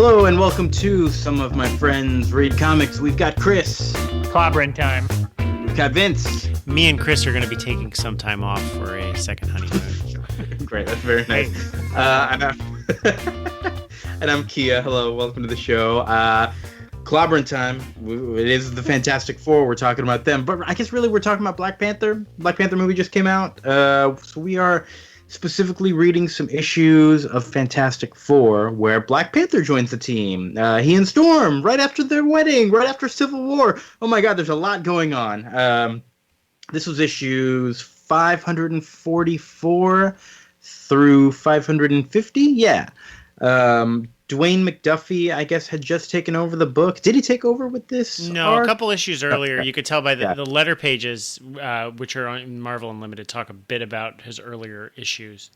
Hello and welcome to Some of My Friends Read Comics. We've got Chris. Clobbering time. We've got Vince. Me and Chris are going to be taking some time off for a second honeymoon. Great, that's very nice. And I'm Kia. Hello, welcome to the show. Clobbering time. It is the Fantastic Four. We're talking about them, but I guess really we're talking about Black Panther. Black Panther movie just came out, so we are specifically reading some issues of Fantastic Four where Black Panther joins the team. He and Storm, right after their wedding, right after Civil War. Oh my god, there's a lot going on. This was issues 544 through 550. Yeah. Dwayne McDuffie, I guess, had just taken over the book. Did he take over with this? No, arc? a couple issues earlier. Okay. You could tell by the letter pages, which are on Marvel Unlimited, talk a bit about his earlier issues.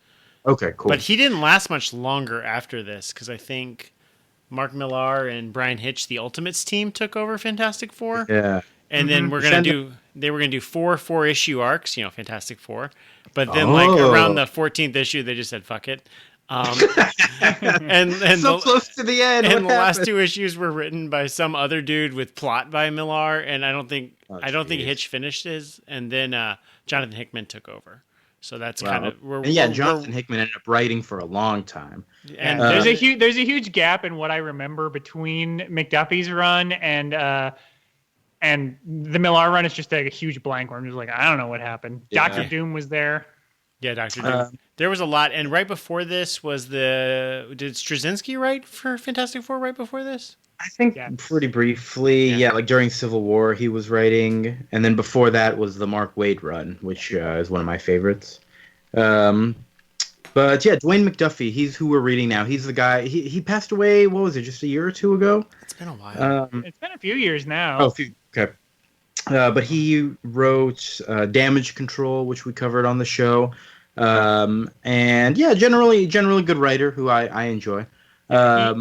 Okay, cool. But he didn't last much longer after this, because I think Mark Millar and Brian Hitch, the Ultimates team, took over Fantastic Four. Yeah. And then they were going to do four issue arcs, Fantastic Four. But then around the 14th issue, they just said, fuck it. And so close to the end. And the last two issues were written by some other dude with plot by Millar, and I don't think Hitch finished his. And then Jonathan Hickman took over. So that's kind of Jonathan Hickman ended up writing for a long time. And there's a huge gap in what I remember between McDuffie's run and the Millar run. Is just like a huge blank where I'm just like, I don't know what happened. Yeah. Dr. Doom was there. Yeah, Dr. Doom. There was a lot. And right before this was did Straczynski write for Fantastic Four right before this? I think pretty briefly. Yeah, like during Civil War he was writing. And then before that was the Mark Waid run, which is one of my favorites. But yeah, Dwayne McDuffie, he's who we're reading now. He's the guy, he passed away, what was it, just a year or two ago? It's been a while. It's been a few years now. Oh, okay. But he wrote Damage Control, which we covered on the show. And yeah, generally good writer who I enjoy.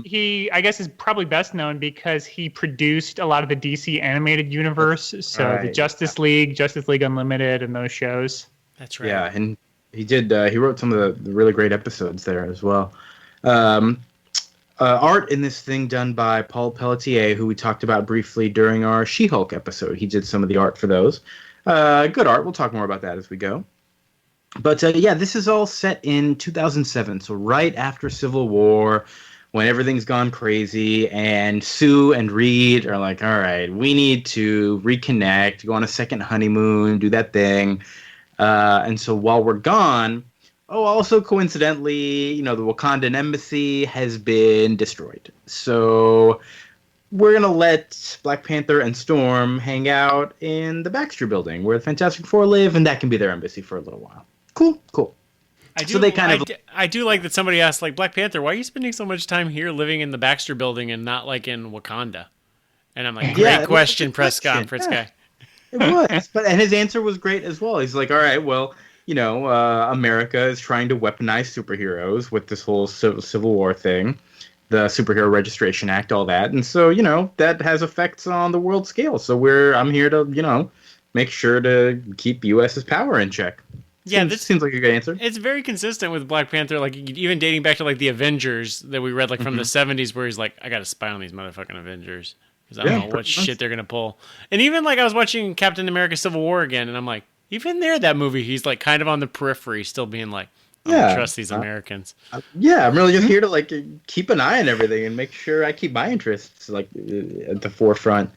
He I guess is probably best known because he produced a lot of the DC animated universe, so the Justice League Unlimited, and those shows. That's right. Yeah, and he did. He wrote some of the really great episodes there as well. Art in this thing done by Paul Pelletier, who we talked about briefly during our She-Hulk episode. He did some of the art for those. Good art. We'll talk more about that as we go. But yeah, this is all set in 2007, so right after Civil War, when everything's gone crazy, and Sue and Reed are like, all right, we need to reconnect, go on a second honeymoon, do that thing. And so while we're gone, also coincidentally, the Wakandan embassy has been destroyed. So we're going to let Black Panther and Storm hang out in the Baxter Building where the Fantastic Four live, and that can be their embassy for a little while. Cool. I do like that somebody asked, like, Black Panther, why are you spending so much time here living in the Baxter Building and not, like, in Wakanda? And I'm like, great question, Prescott. It was. And his answer was great as well. He's like, all right, well, America is trying to weaponize superheroes with this whole Civil War thing, the Superhero Registration Act, all that. And so, that has effects on the world scale. So I'm here to, make sure to keep U.S.'s power in check. This seems like a good answer. It's very consistent with Black Panther, like even dating back to like the Avengers that we read like from the 70s, where he's like, I got to spy on these motherfucking Avengers because I don't know what shit they're gonna pull. And even like I was watching Captain America: Civil War again, and I'm like, even there, that movie, he's like kind of on the periphery, still being like, I don't trust these Americans. I'm really just here to like keep an eye on everything and make sure I keep my interests like at the forefront,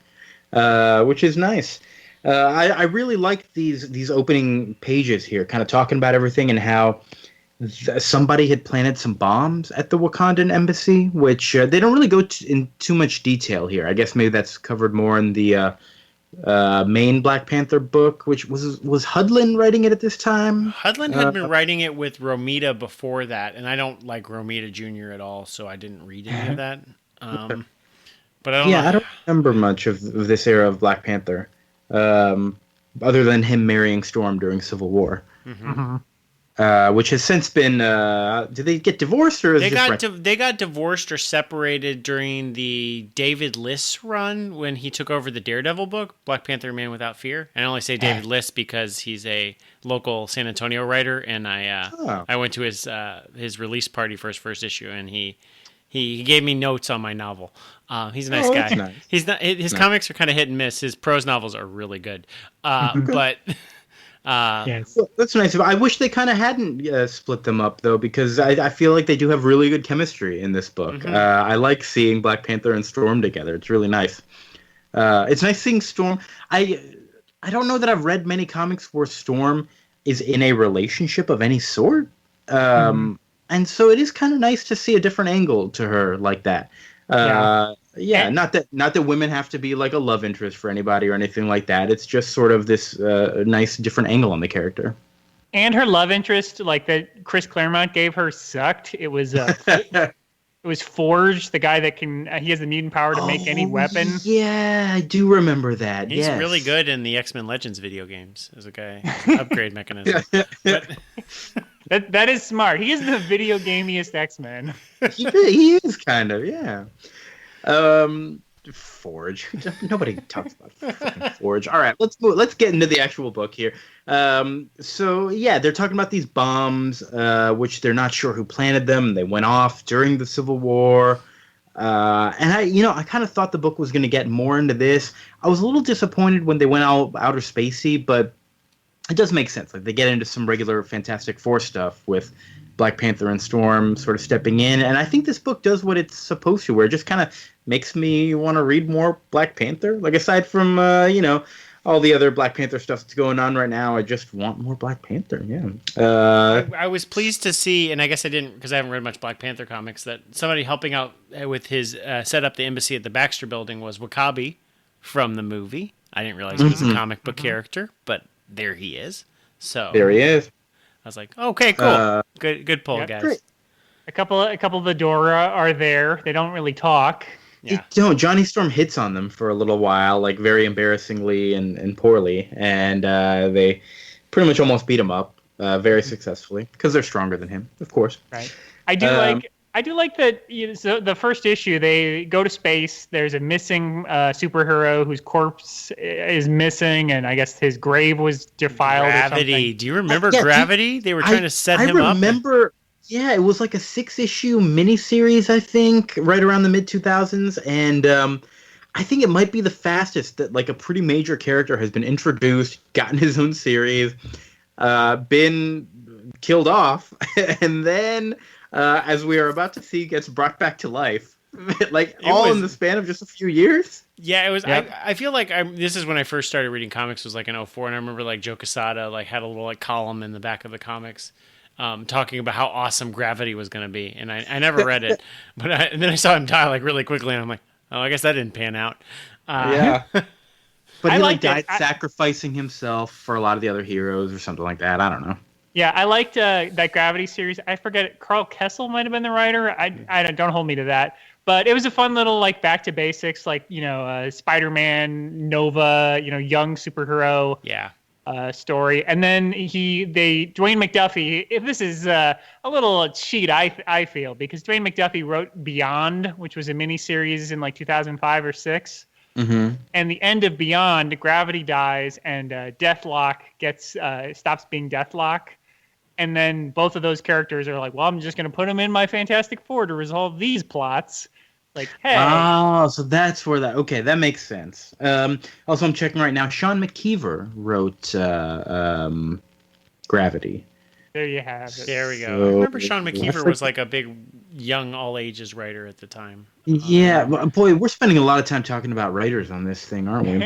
which is nice. I really like these opening pages here, kind of talking about everything and how somebody had planted some bombs at the Wakandan embassy, which they don't really go in too much detail here. I guess maybe that's covered more in the main Black Panther book, which was Hudlin writing it at this time? Hudlin had been writing it with Romita before that, and I don't like Romita Jr. at all, so I didn't read any of that. But I don't know. I don't remember much of this era of Black Panther. Other than him marrying Storm during Civil War, which has since been. Did they get divorced or? They got divorced or separated during the David Liss run when he took over the Daredevil book, Black Panther: Man Without Fear. And I only say David Liss because he's a local San Antonio writer, and I went to his release party for his first issue, and he He gave me notes on my novel. He's a nice guy. That's nice. He's not. His comics are kind of hit and miss. His prose novels are really good. But Yes. Well, that's nice. I wish they kind of hadn't split them up, though, because I feel like they do have really good chemistry in this book. I like seeing Black Panther and Storm together. It's really nice. It's nice seeing Storm. I don't know that I've read many comics where Storm is in a relationship of any sort. And so it is kind of nice to see a different angle to her like that. Not that women have to be like a love interest for anybody or anything like that. It's just sort of this nice different angle on the character. And her love interest, like that Chris Claremont gave her, sucked. It was it was Forge, the guy that he has the mutant power to make any weapon. Yeah, I do remember that. He's really good in the X-Men Legends video games as a guy. Upgrade mechanism. But that is smart. He is the video gamiest X-Men. He is kind of, yeah. Forge. Nobody talks about fucking Forge. All right, let's get into the actual book here. So yeah, they're talking about these bombs, which they're not sure who planted them. They went off during the Civil War. And I kind of thought the book was going to get more into this. I was a little disappointed when they went outer spacey, but it does make sense. Like they get into some regular Fantastic Four stuff with Black Panther and Storm sort of stepping in, and I think this book does what it's supposed to, where it just kind of makes me want to read more Black Panther. Like aside from all the other Black Panther stuff that's going on right now, I just want more Black Panther. Yeah. I was pleased to see, and I guess I didn't because I haven't read much Black Panther comics, that somebody helping out with his set up the embassy at the Baxter Building was W'Kabi from the movie. I didn't realize he was a comic book character, but there he is. So there he is. I was like, okay, cool, good pull, guys. Great. A couple of the Dora are there. They don't really talk. Yeah. Johnny Storm hits on them for a little while, like very embarrassingly and poorly, and they pretty much almost beat him up very successfully because they're stronger than him, of course. Right. I do like that. So the first issue, they go to space. There's a missing superhero whose corpse is missing, and I guess his grave was defiled. Gravity. Or something. Do you remember Gravity? They were trying to set him up. I remember. Yeah, it was like a 6-issue miniseries, I think, right around the mid-2000s, and I think it might be the fastest that like a pretty major character has been introduced, gotten his own series, been killed off, and then, as we are about to see, gets brought back to life, in the span of just a few years. Yeah, it was. Yep. I feel like this is when I first started reading comics. Was like in 2004, and I remember like Joe Quesada had a little column in the back of the comics. Talking about how awesome Gravity was going to be, and I never read it, and then I saw him die really quickly, and I'm like, oh, I guess that didn't pan out. Yeah, but he died sacrificing himself for a lot of the other heroes or something like that. I don't know. Yeah, I liked that Gravity series. I forget, Carl Kessel might have been the writer. I don't hold me to that, but it was a fun little back to basics, Spider-Man, Nova, young superhero. Yeah. Story, and then Dwayne McDuffie. If this is a little cheat, I feel, because Dwayne McDuffie wrote Beyond, which was a miniseries in 2005 or 6. Mm-hmm. And the end of Beyond, Gravity dies, and Deathlock stops being Deathlock, and then both of those characters are like, well, I'm just going to put them in my Fantastic Four to resolve these plots. Hey. Oh, so that's where that... Okay, that makes sense. Also, I'm checking right now. Sean McKeever wrote Gravity. There you have it. There we go. So, I remember Sean McKeever was a big young all-ages writer at the time. Yeah, boy, we're spending a lot of time talking about writers on this thing, aren't we?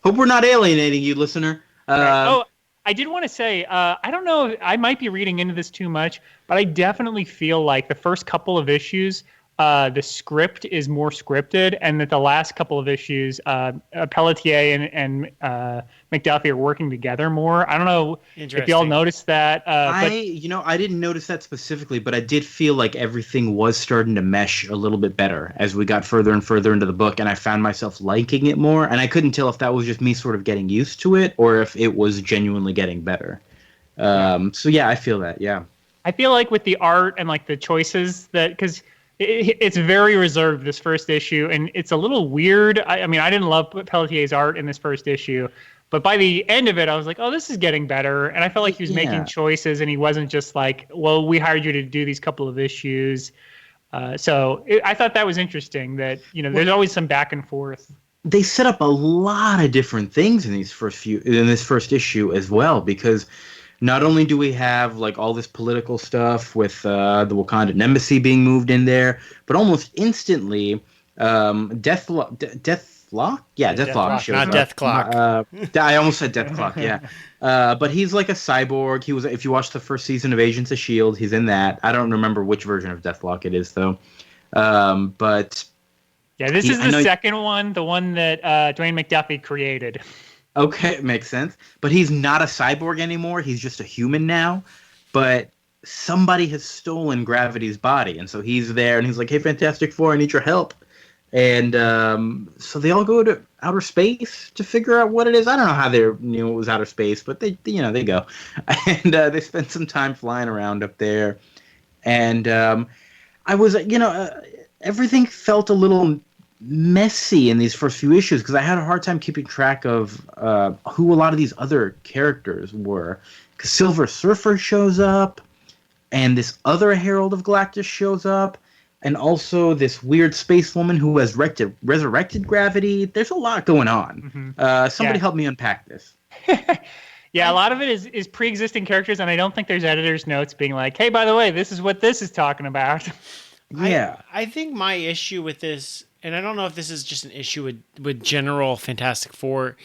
Hope we're not alienating you, listener. I did want to say, I don't know, I might be reading into this too much, but I definitely feel like the first couple of issues... the script is more scripted, and that the last couple of issues, Pelletier and McDuffie are working together more. I don't know if y'all noticed that. I didn't notice that specifically, but I did feel like everything was starting to mesh a little bit better as we got further and further into the book, and I found myself liking it more, and I couldn't tell if that was just me sort of getting used to it or if it was genuinely getting better. So yeah, I feel that, yeah. I feel like with the art and the choices because... It's very reserved, this first issue, and it's a little weird. I mean, I didn't love Pelletier's art in this first issue, but by the end of it, I was like, oh, this is getting better. And I felt like he was making choices, and he wasn't just well, we hired you to do these couple of issues. I thought that was interesting that, there's always some back and forth. They set up a lot of different things in this first issue as well, because not only do we have like all this political stuff with the Wakandan embassy being moved in there, but almost instantly, Deathlock? Yeah, Deathlock shows not up. Death Clock. I almost said Death Clock, yeah. But he's like a cyborg. He was, if you watch the first season of Agents of S.H.I.E.L.D., he's in that. I don't remember which version of Deathlock it is, though. But... Yeah, this is the second one, the one that Dwayne McDuffie created. Okay, makes sense. But he's not a cyborg anymore. He's just a human now. But somebody has stolen Gravity's body. And so he's there, and he's like, hey, Fantastic Four, I need your help. And so they all go to outer space to figure out what it is. I don't know how they knew it was outer space, but they go. And they spend some time flying around up there. And I was, everything felt a little messy in these first few issues because I had a hard time keeping track of who a lot of these other characters were. Because Silver Surfer shows up, and this other Herald of Galactus shows up, and also this weird space woman who has resurrected Gravity. There's a lot going on. Mm-hmm. Somebody help me unpack this. Yeah, a lot of it is pre-existing characters, and I don't think there's editor's notes being like, hey, by the way, this is what this is talking about. Yeah. I think my issue with this, and I don't know if this is just an issue with general Fantastic Four,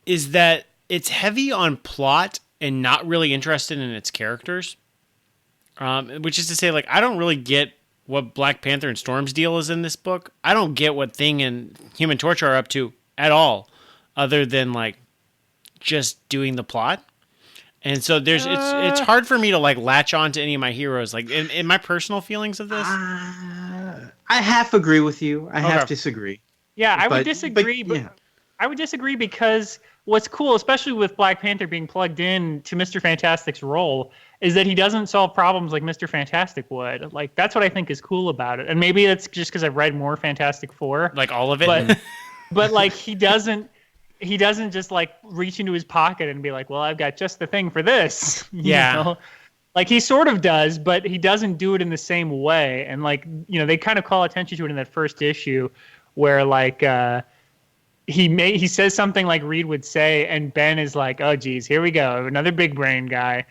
is that it's heavy on plot and not really interested in its characters. Which is to say, like, I don't really get what Black Panther and Storm's deal is in this book. I don't get what Thing and Human Torch are up to at all, other than, like, just doing the plot. And so it's hard for me to like latch on to any of my heroes. Like in my personal feelings of this, I half agree with you. I half disagree. Yeah, I would disagree. But I would disagree because what's cool, especially with Black Panther being plugged in to Mr. Fantastic's role, is that he doesn't solve problems like Mr. Fantastic would. Like that's what I think is cool about it. And maybe it's just because I've read more Fantastic Four, like all of it. But like he doesn't just like reach into his pocket and be like, well, I've got just the thing for this. You know? Like he sort of does, but he doesn't do it in the same way. And like, they kind of call attention to it in that first issue where like he says something like Reed would say, and Ben is like, oh geez, here we go, another big brain guy.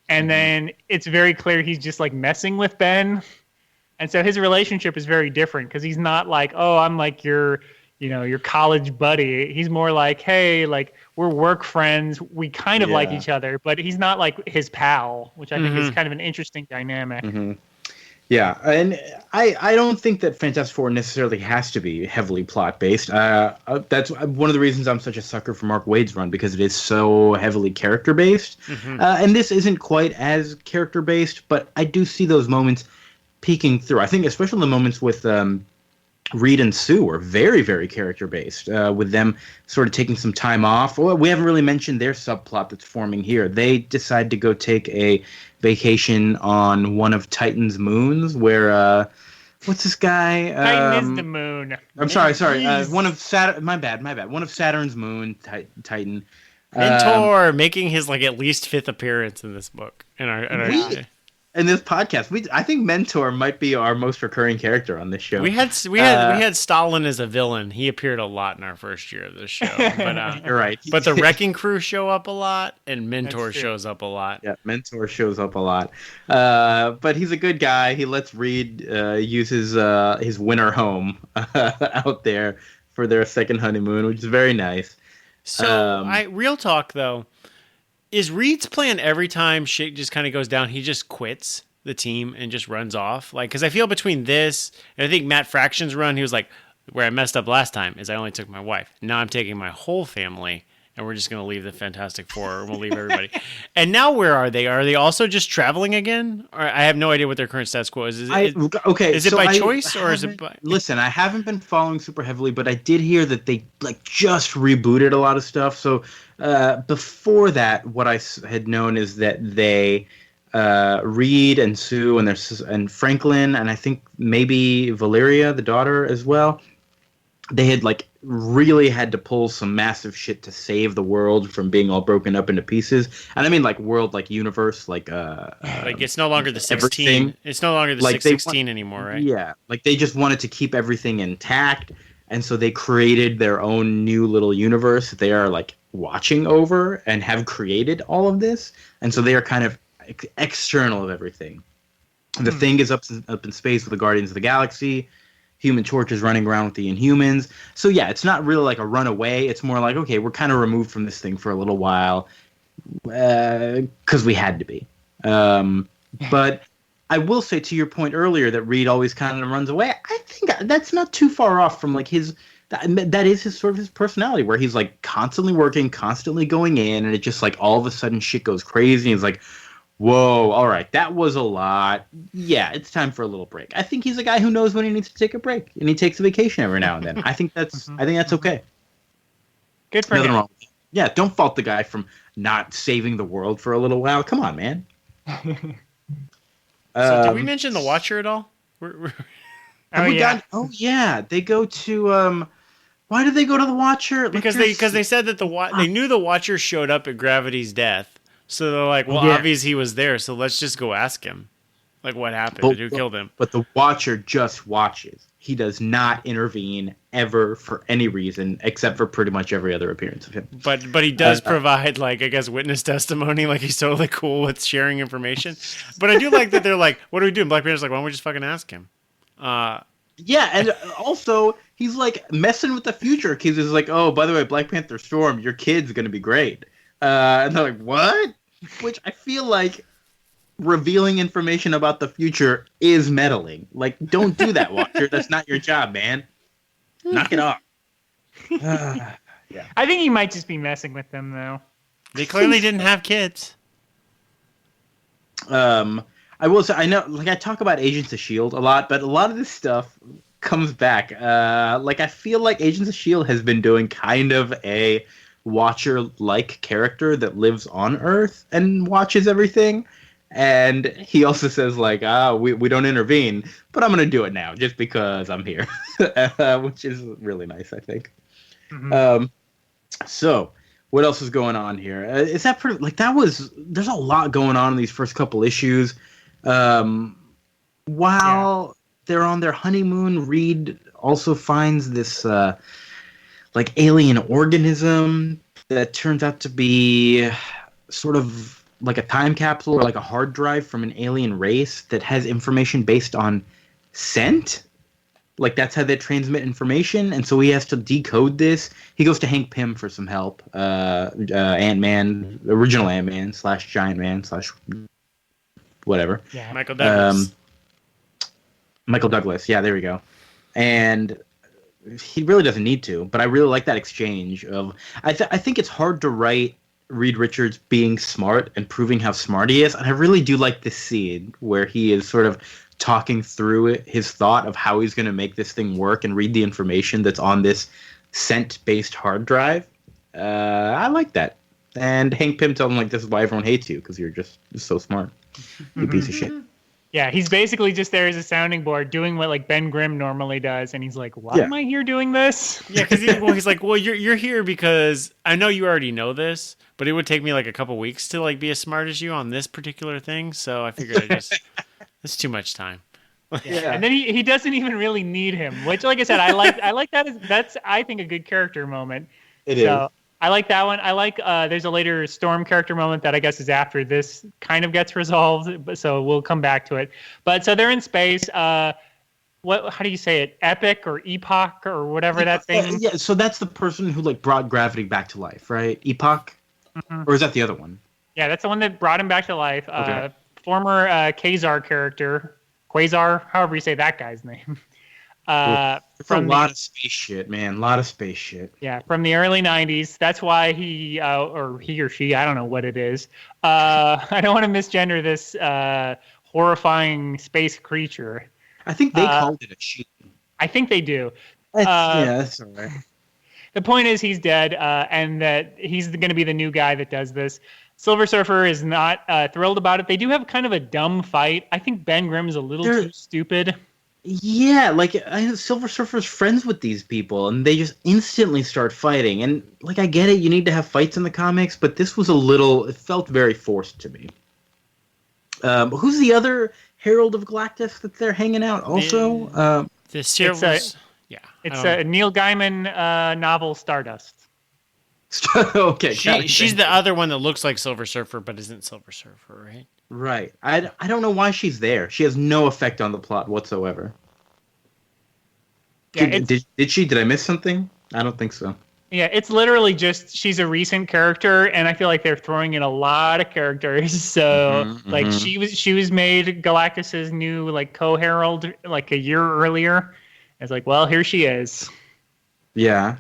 And then it's very clear he's just like messing with Ben. And so his relationship is very different because he's not like, oh, I'm like your college buddy. He's more like, hey, like we're work friends. We kind of like each other, but he's not like his pal, which I think is kind of an interesting dynamic. Mm-hmm. Yeah, and I don't think that Fantastic Four necessarily has to be heavily plot-based. That's one of the reasons I'm such a sucker for Mark Waid's run, because it is so heavily character-based. And this isn't quite as character-based, but I do see those moments peeking through. I think especially the moments with Reed and Sue are very, very character-based, with them sort of taking some time off. Well, we haven't really mentioned their subplot that's forming here. They decide to go take a vacation on one of Titan's moons, where what's this guy? Titan is the moon. I'm sorry. One of Saturn. My bad. One of Saturn's moon, Titan. Mentor making his like at least fifth appearance in this book. In this podcast, I think Mentor might be our most recurring character on this show. We had Stalin as a villain. He appeared a lot in our first year of this show. But you're right. But the Wrecking Crew show up a lot, and Mentor shows up a lot. Yeah, Mentor shows up a lot. But he's a good guy. He lets Reed use his winter home out there for their second honeymoon, which is very nice. So, real talk though. Is Reed's plan every time shit just kind of goes down, he just quits the team and just runs off? Like, because I feel between this and I think Matt Fraction's run, he was like, where I messed up last time is I only took my wife. Now I'm taking my whole family, and we're just going to leave the Fantastic Four, and we'll leave everybody. And now where are they? Are they also just traveling again? Or I have no idea what their current status quo is. Is it by choice or is it by... Listen, I haven't been following super heavily, but I did hear that they like just rebooted a lot of stuff. So before that, what I had known is that they Reed and Sue and Franklin, and I think maybe Valeria, the daughter, as well. They had like really had to pull some massive shit to save the world from being all broken up into pieces. And I mean like world, like universe, like it's no longer the 16. everything. It's no longer the Like 616 anymore, right? Yeah, like they just wanted to keep everything intact, and so they created their own new little universe that they are like watching over and have created all of this, and so they are kind of external of everything. The Thing is up in space with the Guardians of the Galaxy. Human Torch is running around with the Inhumans. So yeah, it's not really like a runaway. It's more like, okay, we're kind of removed from this thing for a little while because we had to be. But I will say, to your point earlier, that Reed always kind of runs away. I think that's not too far off from like his. That is his sort of his personality, where he's like constantly working, constantly going in, and it just like all of a sudden shit goes crazy. And he's like, whoa, all right, that was a lot. Yeah, it's time for a little break. I think he's a guy who knows when he needs to take a break, and he takes a vacation every now and then. I think that's okay. Good for him. Wrong. Yeah, don't fault the guy from not saving the world for a little while. Come on, man. So did we mention the Watcher at all? Oh yeah, they go to. Why did they go to the Watcher? Because they said that they knew the Watcher showed up at Gravity's death. So they're like, well, obviously he was there, so let's just go ask him. Like, what happened? Who killed him? But the Watcher just watches. He does not intervene ever for any reason, except for pretty much every other appearance of him. But he does provide, like, I guess, witness testimony. Like, he's totally cool with sharing information. But I do like that they're like, what do we do? And Black Panther's like, why don't we just fucking ask him? Yeah, and also, he's, like, messing with the future, because he's like, oh, by the way, Black Panther Storm, your kid's going to be great. And they're like, what? Which I feel like revealing information about the future is meddling. Like, don't do that, Watcher. That's not your job, man. Knock it off. Yeah. I think he might just be messing with them, though. They clearly didn't have kids. I will say, I know, like, I talk about Agents of S.H.I.E.L.D. a lot, but a lot of this stuff comes back. Like, I feel like Agents of S.H.I.E.L.D. has been doing kind of a Watcher-like character that lives on Earth and watches everything, and he also says like, we don't intervene, but I'm gonna do it now just because I'm here, which is really nice, I think. So what else is going on here? Is that pretty like that was? There's a lot going on in these first couple issues. While they're on their honeymoon, Reed also finds this like alien organism that turns out to be sort of like a time capsule or like a hard drive from an alien race that has information based on scent. Like that's how they transmit information, and so he has to decode this. He goes to Hank Pym for some help. Ant-Man, original Ant-Man / Giant Man / whatever. Yeah, Michael Douglas. Michael Douglas. Yeah, there we go. And he really doesn't need to, but I really like that exchange of. I think it's hard to write Reed Richards being smart and proving how smart he is, and I really do like this scene where he is sort of talking through his thought of how he's going to make this thing work and read the information that's on this scent-based hard drive. I like that. And Hank Pym tells him like, "This is why everyone hates you, because you're just so smart, you piece of shit." Yeah, he's basically just there as a sounding board, doing what like Ben Grimm normally does, and he's like, "Why am I here doing this?" Yeah, because he's like, "Well, you're here because I know you already know this, but it would take me like a couple weeks to like be as smart as you on this particular thing. So I figured it's too much time." Yeah. And then he doesn't even really need him, which, like I said, I like that. That's I think a good character moment. It is. I like that one. I like there's a later Storm character moment that I guess is after this kind of gets resolved, but so we'll come back to it. But so they're in space. How do you say it? Epic or Epoch or whatever that thing. Yeah, so that's the person who like brought gravity back to life, right? Epoch, or is that the other one? Yeah, that's the one that brought him back to life. Okay. Former Quasar character, however you say that guy's name. From a lot of space shit, man. A lot of space shit. Yeah, from the early 90s. That's why he or she, I don't know what it is. I don't want to misgender this horrifying space creature. I think they called it a she. I think they do. That's all right. The point is he's dead, and that he's going to be the new guy that does this. Silver Surfer is not thrilled about it. They do have kind of a dumb fight. I think Ben Grimm is a little too stupid. Yeah, like Silver Surfer's friends with these people, and they just instantly start fighting. And like, I get it, you need to have fights in the comics, but this was a little. It felt very forced to me. Who's the other Herald of Galactus that they're hanging out? Also, The series, it's a Neil Gaiman novel, Stardust. okay, she's the other one that looks like Silver Surfer, but isn't Silver Surfer, right? Right. I don't know why she's there. She has no effect on the plot whatsoever. Yeah, did she? Did I miss something? I don't think so. Yeah, it's literally just she's a recent character, and I feel like they're throwing in a lot of characters. So like she was made Galactus's new like co-herald like a year earlier. It's like, well, here she is. Yeah.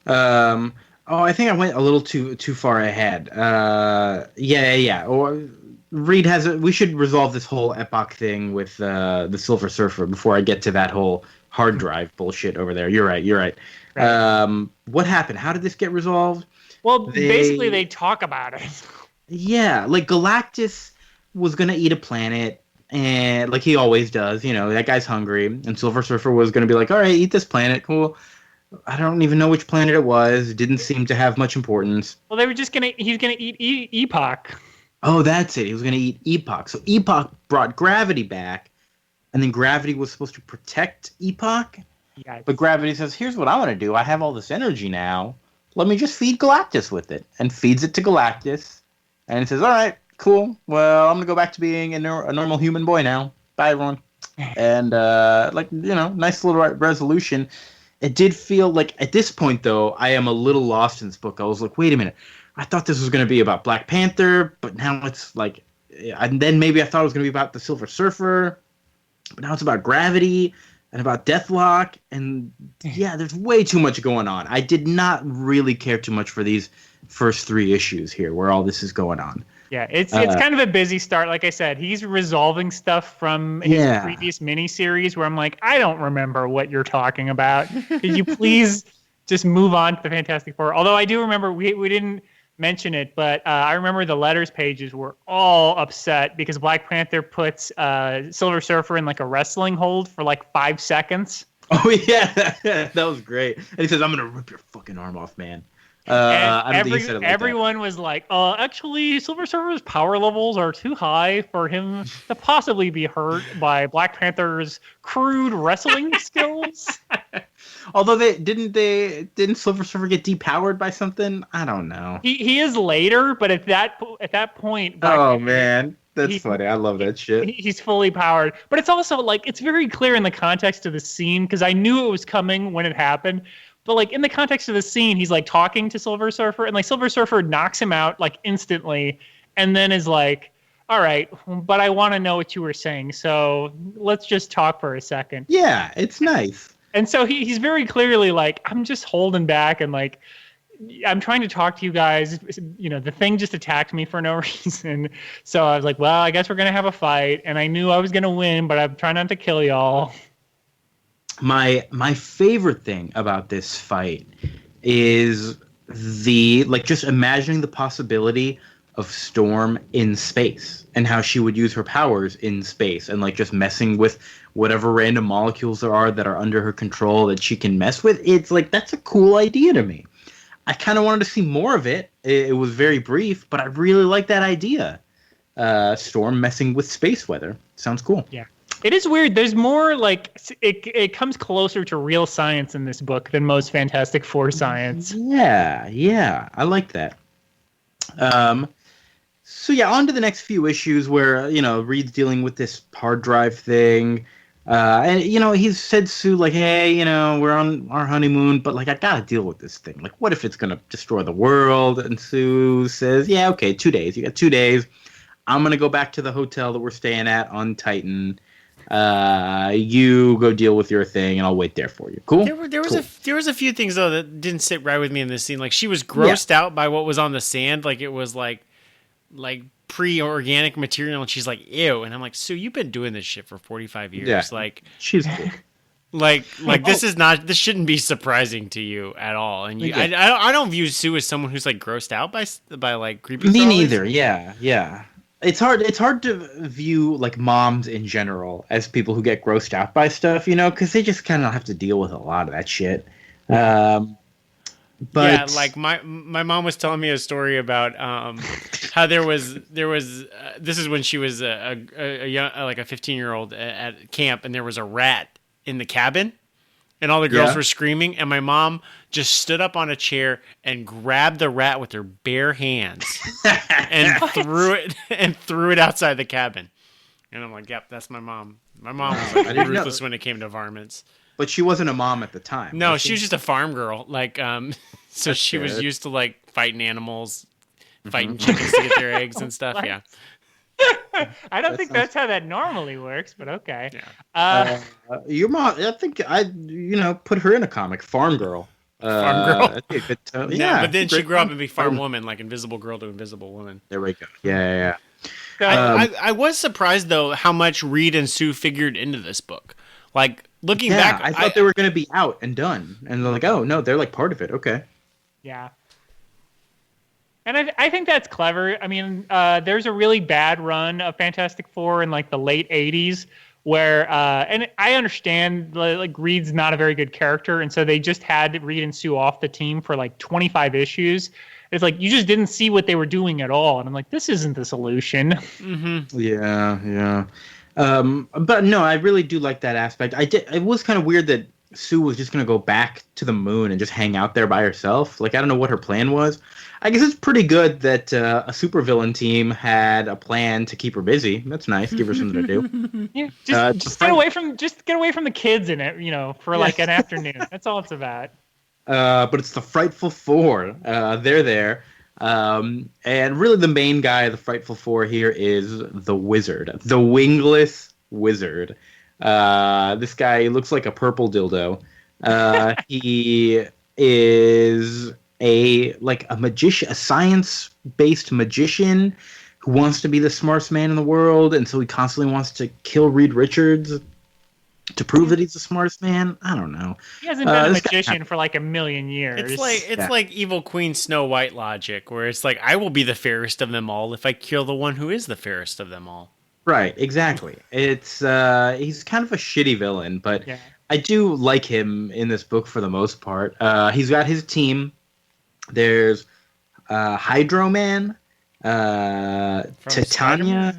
I think I went a little too far ahead. Yeah. Or Reed has we should resolve this whole epoch thing with the Silver Surfer before I get to that whole hard drive bullshit over there. You're right. What happened? How did this get resolved? Well, basically they talk about it. Yeah, like Galactus was gonna eat a planet, and like he always does, that guy's hungry, and Silver Surfer was gonna be like, all right, eat this planet, cool. I don't even know which planet it was. It didn't seem to have much importance. Well, he's gonna eat Epoch. Oh, that's it. He was gonna eat Epoch. So Epoch brought Gravity back, and then Gravity was supposed to protect Epoch. Yeah. But Gravity says, here's what I want to do. I have all this energy now. Let me just feed Galactus with it. And feeds it to Galactus. And he says, all right, cool. Well, I'm going to go back to being a normal human boy now. Bye, everyone. And, nice little resolution. It did feel like, at this point, though, I am a little lost in this book. I was like, wait a minute. I thought this was going to be about Black Panther, but now it's like... And then maybe I thought it was going to be about the Silver Surfer, but now it's about Gravity and about Deathlock, and yeah, there's way too much going on. I did not really care too much for these first 3 issues here, where all this is going on. Yeah, it's kind of a busy start. Like I said, he's resolving stuff from his previous miniseries, where I'm like, I don't remember what you're talking about. Could you please just move on to the Fantastic Four? Although I do remember, we didn't mention it, but I remember the letters pages were all upset because Black Panther puts Silver Surfer in like a wrestling hold for like 5 seconds. Oh yeah, that was great. And he says, "I'm gonna rip your fucking arm off, man." I don't think he said it like everyone that. Was like, actually, Silver Surfer's power levels are too high for him to possibly be hurt by Black Panther's crude wrestling skills. Although didn't Silver Surfer get depowered by something? I don't know. He is later, but at that point, Black oh Panther, man, that's funny. I love that shit. He's fully powered, but it's also like it's very clear in the context of the scene because I knew it was coming when it happened. But like in the context of the scene, he's like talking to Silver Surfer, and like Silver Surfer knocks him out like instantly, and then is like, "All right, but I want to know what you were saying, so let's just talk for a second." Yeah, it's nice. And so he's very clearly like, "I'm just holding back, and like, I'm trying to talk to you guys. The thing just attacked me for no reason. So I was like, well, I guess we're gonna have a fight, and I knew I was gonna win, but I'm trying not to kill y'all." My favorite thing about this fight is just imagining the possibility of Storm in space and how she would use her powers in space and like just messing with whatever random molecules there are that are under her control that she can mess with. It's like, that's a cool idea to me. I kind of wanted to see more of it. It was very brief, but I really like that idea. Storm messing with space weather. Sounds cool. Yeah. It is weird. There's more like it comes closer to real science in this book than most Fantastic Four science. Yeah, I like that. So yeah, on to the next few issues where Reed's dealing with this hard drive thing, and he's said Sue like, hey, we're on our honeymoon, but like I gotta deal with this thing. Like, what if it's gonna destroy the world? And Sue says, yeah, okay, 2 days. You got 2 days. I'm gonna go back to the hotel that we're staying at on Titan. You go deal with your thing, and I'll wait there for you. Cool. There was a few things though that didn't sit right with me in this scene. Like she was grossed out by what was on the sand. Like it was like pre-organic material, and she's like, ew. And I'm like, Sue, you've been doing this shit for 45 years. Yeah. Like she's cool. Like this shouldn't be surprising to you at all. And I don't view Sue as someone who's like grossed out by like creepy. Me neither. Yeah. It's hard. It's hard to view like moms in general as people who get grossed out by stuff, because they just kind of have to deal with a lot of that shit. But yeah, like my mom was telling me a story about how there was this is when she was a young, like a 15-year-old at camp, and there was a rat in the cabin, and all the girls were screaming, and my mom just stood up on a chair and grabbed the rat with her bare hands and threw it outside the cabin. And I'm like, yep, that's my mom. My mom was like ruthless when it came to varmints. But she wasn't a mom at the time. No, she was just a farm girl. Like, so she was used to like fighting animals, fighting chickens to get their eggs and stuff. Yeah. I don't think that's how that normally works, but okay. Yeah. Your mom, I think put her in a comic, Farm Girl. Farm Girl. Yeah, but then she grew up and be Farm Woman, like Invisible Girl to Invisible Woman. There we go. Yeah. I was surprised though how much Reed and Sue figured into this book. Like looking back, I thought they were going to be out and done, and they're like, oh no, they're like part of it. Okay. Yeah. And I think that's clever. I mean, there's a really bad run of Fantastic Four in like the late 80s where, and I understand like Reed's not a very good character. And so they just had Reed and Sue off the team for like 25 issues. It's like, you just didn't see what they were doing at all. And I'm like, this isn't the solution. Mm-hmm. Yeah. But no, I really do like that aspect. It was kind of weird that Sue was just going to go back to the moon and just hang out there by herself. Like, I don't know what her plan was. I guess it's pretty good that a supervillain team had a plan to keep her busy. That's nice. Give her something to do. Yeah, just get away from the kids in it, for like an afternoon. That's all it's about. But it's the Frightful Four. They're there. And really the main guy of the Frightful Four here is the Wizard. The wingless Wizard. This guy looks like a purple dildo. He is a magician, a science-based magician who wants to be the smartest man in the world, and so he constantly wants to kill Reed Richards to prove that he's the smartest man. I don't know. He hasn't been a magician for like a million years. It's like evil Queen Snow White logic, where it's like, I will be the fairest of them all if I kill the one who is the fairest of them all. Right, exactly. It's he's kind of a shitty villain, but I do like him in this book for the most part. He's got his team. There's Hydro Man, Titania.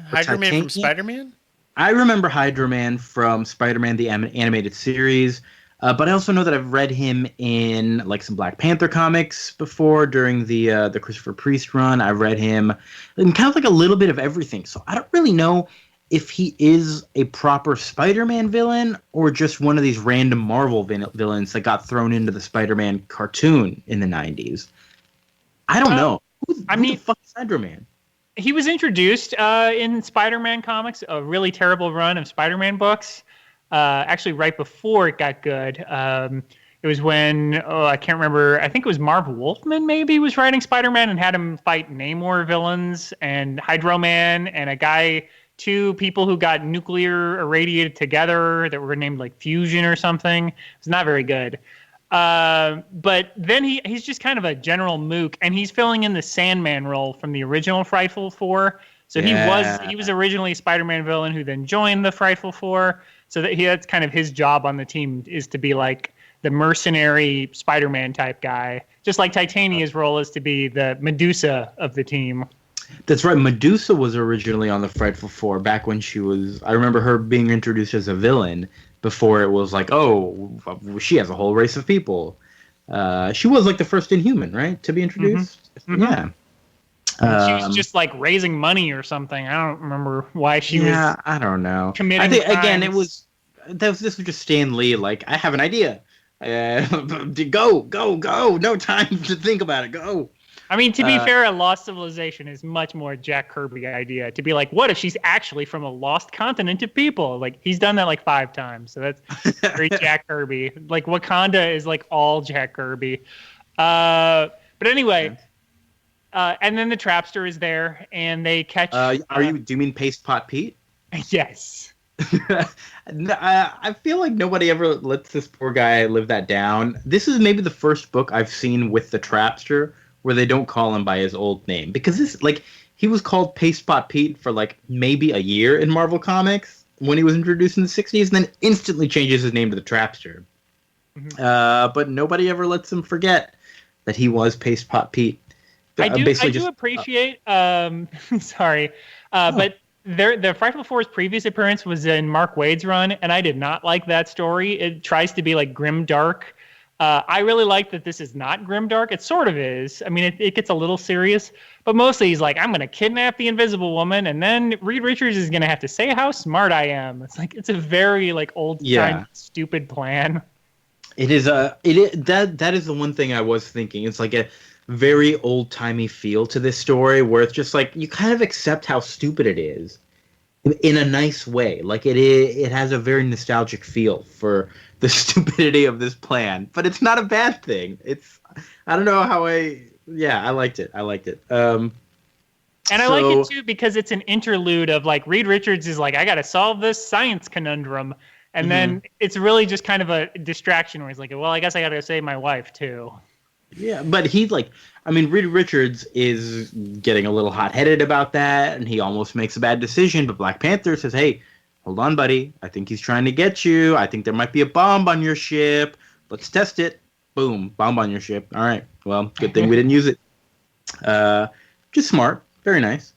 Hydro Man from Spider-Man? I remember Hydro Man from Spider-Man, the animated series. But I also know that I've read him in like some Black Panther comics before during the Christopher Priest run. I've read him in kind of like a little bit of everything. So I don't really know if he is a proper Spider-Man villain or just one of these random Marvel villains that got thrown into the Spider-Man cartoon in the 90s. I don't know. Who the fuck is Hydro Man? He was introduced in Spider-Man comics, a really terrible run of Spider-Man books. Actually, right before it got good. It was when, I can't remember, I think it was Marv Wolfman maybe was writing Spider-Man and had him fight Namor villains and Hydro Man and two people who got nuclear irradiated together that were named like Fusion or something. It was not very good. But then he's just kind of a general mook, and he's filling in the Sandman role from the original Frightful Four. So he was originally a Spider-Man villain who then joined the Frightful Four. So that's kind of his job on the team, is to be like the mercenary Spider-Man type guy. Just like Titania's role is to be the Medusa of the team. That's right. Medusa was originally on the Frightful Four back when I remember her being introduced as a villain before it was like, oh, she has a whole race of people. She was like the first Inhuman, right, to be introduced? Mm-hmm. Yeah. She was just like raising money or something. I don't remember why she was. Yeah, I don't know. Committing I think crimes. Again, this was just Stan Lee. Like, I have an idea. Go. No time to think about it. Go. I mean, to be fair, a lost civilization is much more Jack Kirby idea. To be like, what if she's actually from a lost continent of people? Like, he's done that like 5 times. So that's very Jack Kirby. Like, Wakanda is like all Jack Kirby. But anyway, and then the Trapster is there, and they catch. Do you mean Paste Pot Pete? Yes. I feel like nobody ever lets this poor guy live that down. This is maybe the first book I've seen with the Trapster where they don't call him by his old name, because he was called Paste Pot Pete for like maybe a year in Marvel Comics when he was introduced in the 60s, and then instantly changes his name to the Trapster. But nobody ever lets him forget that he was Paste Pot Pete. I do appreciate. Sorry, but the Frightful Four's previous appearance was in Mark Waid's run, and I did not like that story. It tries to be like grim dark. I really like that this is not grim dark. It sort of is. I mean, it gets a little serious, but mostly he's like, I'm going to kidnap the Invisible Woman, and then Reed Richards is going to have to say how smart I am. It's like, it's a very like old time stupid plan. That is the one thing I was thinking. It's like a very old timey feel to this story, where it's just like you kind of accept how stupid it is in a nice way. Like it has a very nostalgic feel for the stupidity of this plan, but it's not a bad thing. I don't know how I liked it. I like it too because it's an interlude of like Reed Richards is like, I got to solve this science conundrum. And then it's really just kind of a distraction where he's like, well, I guess I got to save my wife too. Yeah, but Reed Richards is getting a little hot-headed about that, and he almost makes a bad decision, but Black Panther says, hey, hold on, buddy. I think he's trying to get you. I think there might be a bomb on your ship. Let's test it. Boom, bomb on your ship. All right, well, good thing we didn't use it. Just smart. Very nice.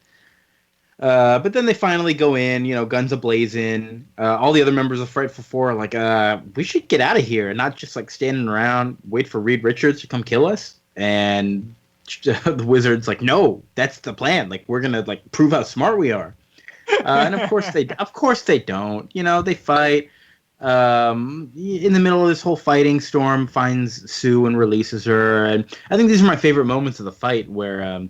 But then they finally go in, guns a-blazing. All the other members of Frightful Four are like, we should get out of here and not just like standing around, wait for Reed Richards to come kill us. And the Wizard's like, no, that's the plan. Like, we're gonna like prove how smart we are. And of course they don't. They fight. In the middle of this whole fighting, Storm finds Sue and releases her. And I think these are my favorite moments of the fight, where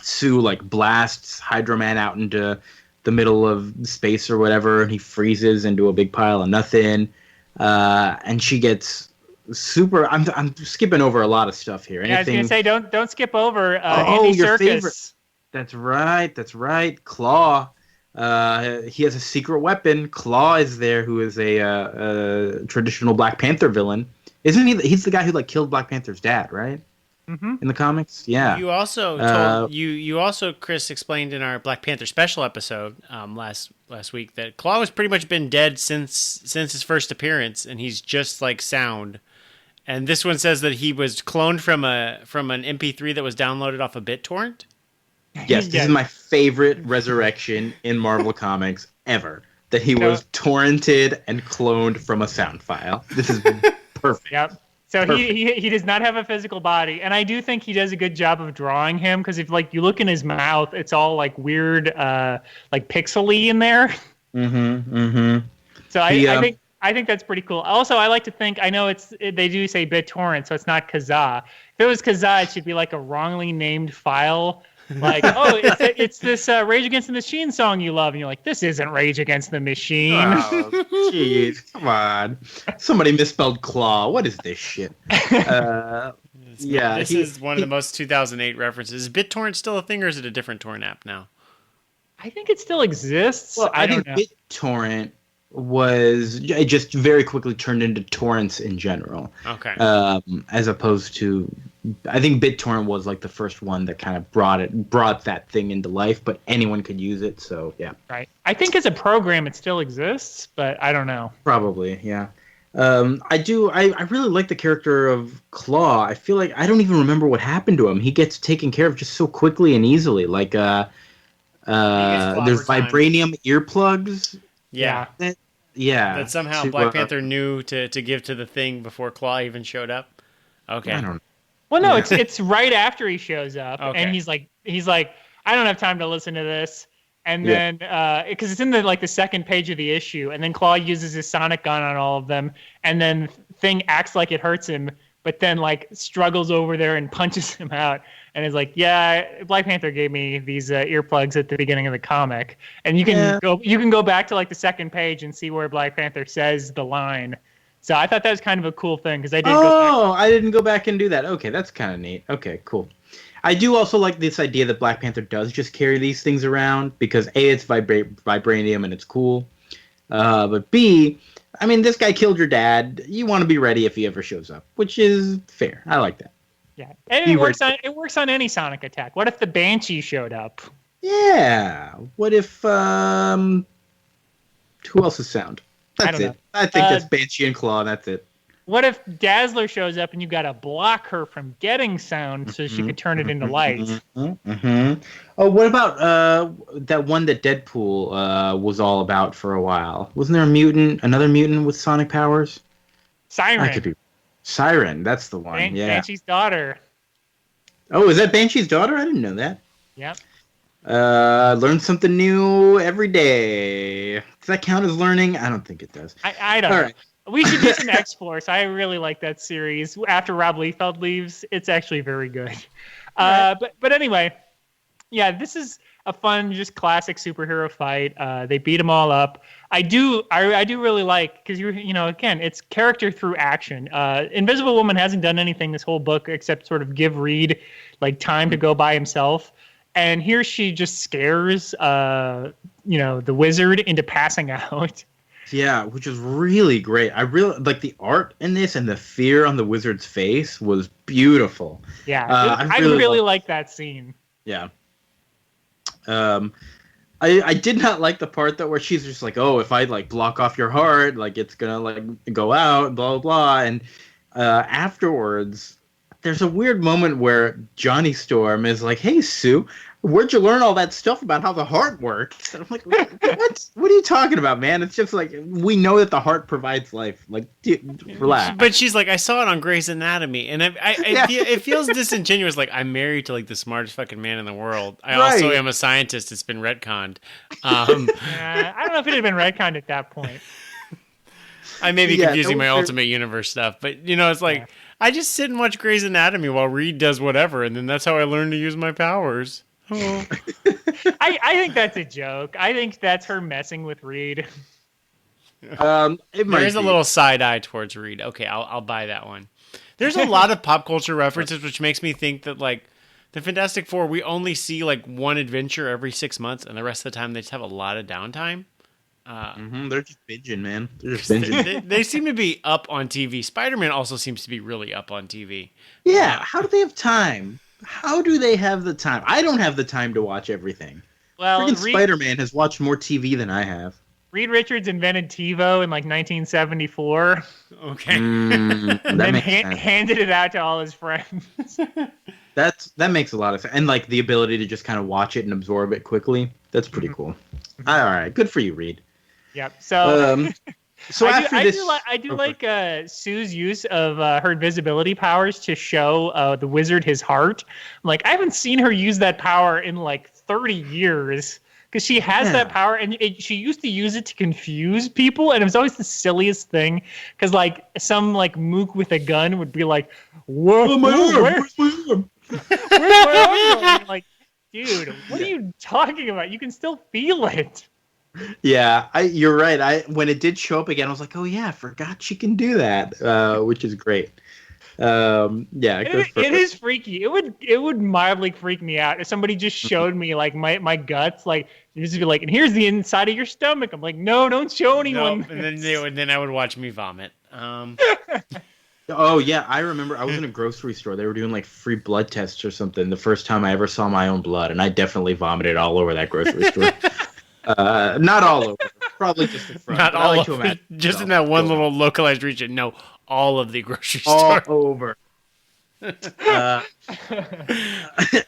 Sue like blasts Hydro Man out into the middle of space or whatever, and he freezes into a big pile of nothing. And she gets super. I'm skipping over a lot of stuff here. I was gonna say don't skip over Andy your Serkis. Favorite. That's right. Klaw. He has a secret weapon. Klaw is there, who is a traditional Black Panther villain. Isn't he? He's the guy who like killed Black Panther's dad, right? In the comics, yeah. You also you also, Chris, explained in our Black Panther special episode last week that Klaw has pretty much been dead since his first appearance, and he's just like sound. And this one says that he was cloned from an MP3 that was downloaded off a BitTorrent. Yes, this is my favorite resurrection in Marvel Comics ever. That he was torrented and cloned from a sound file. This is perfect. Yep. So he does not have a physical body, and I do think he does a good job of drawing him, because if like you look in his mouth, it's all like weird, like pixely in there. So I think that's pretty cool. Also, I like to think, I know they do say BitTorrent, so it's not Kazaa. If it was Kazaa, it should be like a wrongly named file. Like, oh, it's this Rage Against the Machine song you love, and you're like, this isn't Rage Against the Machine. Oh, jeez, come on. Somebody misspelled Klaw. What is this shit? This is one of the most 2008 references. Is BitTorrent still a thing, or is it a different torrent app now? I think it still exists. Well, I think BitTorrent it just very quickly turned into torrents in general. Okay. As opposed to, I think BitTorrent was like the first one that kind of brought that thing into life, but anyone could use it. So yeah. Right. I think as a program it still exists, but I don't know. Probably, yeah. I really like the character of Klaw. I feel like I don't even remember what happened to him. He gets taken care of just so quickly and easily. Like there's vibranium earplugs. Yeah. That somehow Black Panther knew to give to the Thing before Klaw even showed up. Okay. I don't know. Well, no, it's right after he shows up, and he's like, I don't have time to listen to this, and then because it's in the second page of the issue, and then Klaw uses his sonic gun on all of them, and then Thing acts like it hurts him, but then like struggles over there and punches him out, and is like, yeah, Black Panther gave me these earplugs at the beginning of the comic, and you can go back to like the second page and see where Black Panther says the line. So I thought that was kind of a cool thing, because I did. I didn't go back and do that. Okay, that's kind of neat. Okay, cool. I do also like this idea that Black Panther does just carry these things around, because A, it's vibranium and it's cool, but B, I mean, this guy killed your dad. You want to be ready if he ever shows up, which is fair. I like that. Yeah, and it works on any sonic attack. What if the Banshee showed up? Yeah. What if who else is sound? I That's don't it. know. I think that's Banshee and Klaw. That's it. What if Dazzler shows up and you got to block her from getting sound so she could turn it into lights? Oh, what about that one that Deadpool was all about for a while? Wasn't there another mutant with sonic powers? Siren. I could be. Siren, that's the one. Yeah. Banshee's daughter. Oh, is that Banshee's daughter? I didn't know that. Yep. Learn something new every day. Does that count as learning? I don't think it does. I don't know. Right. We should do some X-Force. I really like that series. After Rob Liefeld leaves, it's actually very good. But anyway, yeah, this is a fun, just classic superhero fight. They beat them all up. I do really like, because again, it's character through action. Invisible Woman hasn't done anything this whole book except sort of give Reed like time to go by himself. And here she just scares, the wizard into passing out. Yeah, which is really great. I really like the art in this, and the fear on the wizard's face was beautiful. Yeah, I really like that scene. Yeah. I did not like the part though where she's just like, oh, if I like block off your heart, like it's gonna like go out, blah blah blah. And afterwards, there's a weird moment where Johnny Storm is like, hey Sue, where'd you learn all that stuff about how the heart works? And I'm like, what? What are you talking about, man? It's just like, we know that the heart provides life. Like, relax. But she's like, I saw it on Grey's Anatomy, and it feels disingenuous. Like, I'm married to like the smartest fucking man in the world. I also am a scientist. It's been retconned. I don't know if it had been retconned at that point. I may be confusing my Ultimate Universe stuff, but it's like. Yeah. I just sit and watch Grey's Anatomy while Reed does whatever, and then that's how I learn to use my powers. Oh. I think that's a joke. I think that's her messing with Reed. There is a little side eye towards Reed. Okay, I'll buy that one. There's a lot of pop culture references, which makes me think that like the Fantastic Four, we only see like one adventure every 6 months, and the rest of the time they just have a lot of downtime. They're just binging, man. They're just binging. They seem to be up on TV. Spider-Man also seems to be really up on TV. Yeah, how do they have time? How do they have the time? I don't have the time to watch everything. Well, Spider-Man has watched more TV than I have. Reed Richards invented TiVo in like 1974. Okay. And then handed it out to all his friends. That makes a lot of sense. And like the ability to just kind of watch it and absorb it quickly. That's pretty cool. All right. Good for you, Reed. Yep. So, I do Oh, like Sue's use of her invisibility powers to show the wizard his heart. Like, I haven't seen her use that power in like 30 years because she has that power, and she used to use it to confuse people, and it was always the silliest thing because like some like mook with a gun would be like, "Whoa, where's my arm? Where's my arm?" Like, dude, what are you talking about? You can still feel it. Yeah, you're right. When it did show up again, I was like, oh yeah, I forgot she can do that, which is great. It is freaky. It would mildly freak me out if somebody just showed me like my guts, like just be like, and here's the inside of your stomach. I'm like, no, don't show anyone. Nope. And then I would watch me vomit. Oh yeah, I remember I was in a grocery store. They were doing like free blood tests or something. The first time I ever saw my own blood, and I definitely vomited all over that grocery store. Not all over, probably just the front. Not all over, just in that one little localized region. No, all of the grocery all store. All over.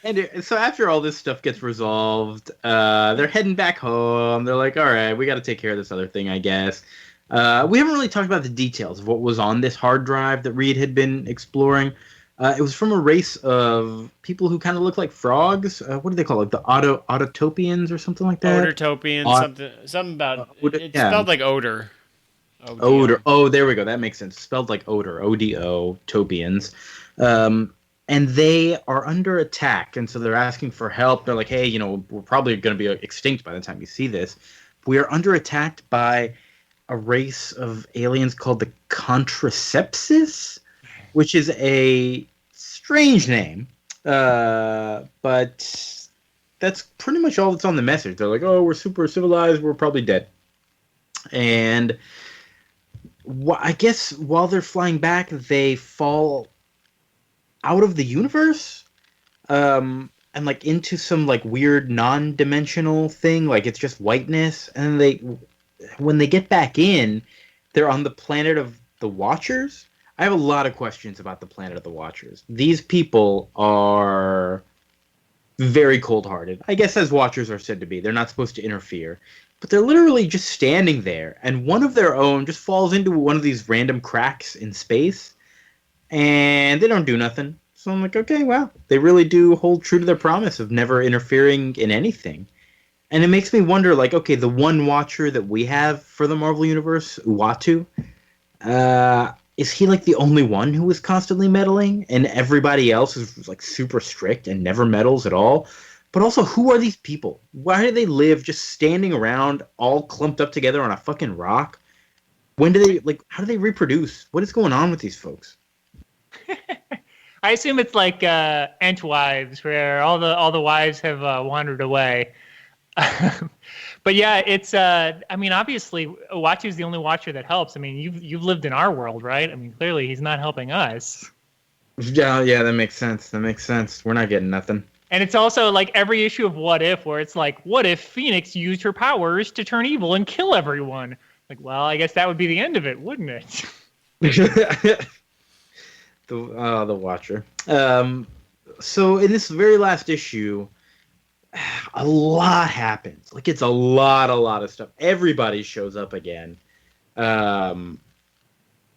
And so after all this stuff gets resolved, they're heading back home. They're like, all right, we got to take care of this other thing, I guess. We haven't really talked about the details of what was on this hard drive that Reed had been exploring. It was from a race of people who kind of look like frogs. What do they call it? The Autotopians or something like that? Odortopians, something about it. Spelled like odor. Odor. Oh, there we go. That makes sense. Spelled like odor. ODO, Topians. And they are under attack, and so they're asking for help. They're like, hey, we're probably going to be extinct by the time you see this. We are under attack by a race of aliens called the Contracepsis, which is a strange name, but that's pretty much all that's on the message. They're like, oh, we're super civilized, we're probably dead. And I guess while they're flying back, they fall out of the universe. And and like into some like weird non-dimensional thing, like it's just whiteness, and when they get back in, they're on the planet of the Watchers. I have a lot of questions about the planet of the Watchers. These people are very cold-hearted, I guess, as Watchers are said to be. They're not supposed to interfere, but they're literally just standing there, and one of their own just falls into one of these random cracks in space, and they don't do nothing. So I'm like, okay, wow, they really do hold true to their promise of never interfering in anything. And it makes me wonder, like, okay, the one Watcher that we have for the Marvel Universe, Uatu, is he like the only one who is constantly meddling, and everybody else is like super strict and never meddles at all? But also, who are these people? Why do they live just standing around, all clumped up together on a fucking rock? When do they how do they reproduce? What is going on with these folks? I assume it's like Entwives, where all the wives have wandered away. But yeah, it's I mean, obviously Uatu is the only Watcher that helps. I mean, you've lived in our world, right? I mean, clearly he's not helping us. Yeah, that makes sense. We're not getting nothing. And it's also like every issue of What If, where it's like, what if Phoenix used her powers to turn evil and kill everyone? Like, well, I guess that would be the end of it, wouldn't it? The Watcher. So in this very last issue, a lot happens. Like, it's a lot of stuff. Everybody shows up again.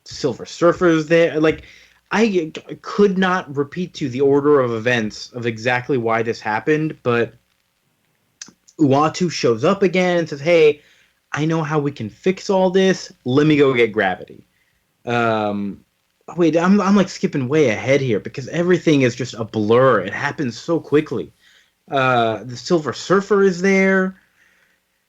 Silver Surfer's there. Like, I could not repeat to the order of events of exactly why this happened, but Uatu shows up again and says, hey, I know how we can fix all this. Let me go get Gravity. Wait, I'm like skipping way ahead here because everything is just a blur. It happens so quickly. The Silver Surfer is there.